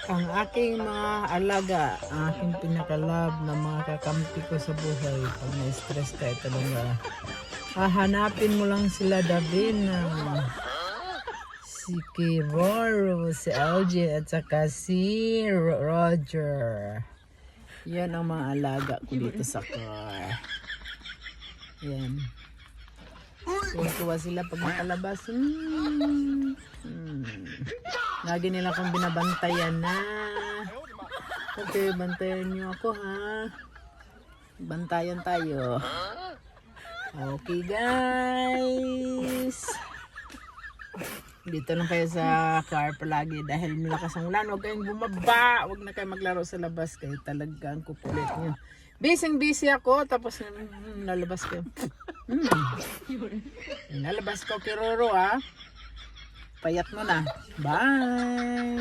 Ang aking mga alaga, aking pinakalab na mga kakampi ko sa buhay. Pag na-stress ka, talaga hahanapin mo lang sila, Davina. Si Kiroro, si Algie, at saka si Roger. Yan ang mga alaga ko dito sa car. Yan. Tuwa sila pag nakalabas. Lagi nila akong binabantayan na. Okay, bantayan niyo ako, ha. Bantayan tayo. Okay, guys. Dito lang kayo sa car palagi dahil malakas ang ulan. Huwag kayong bumaba. Huwag na kayo maglaro sa labas. Kayo talagang kukulit niyo. Busy ako. Tapos nalabas kayo. Nalabas ko, Kiroro, ha. Payat mo na. Bye!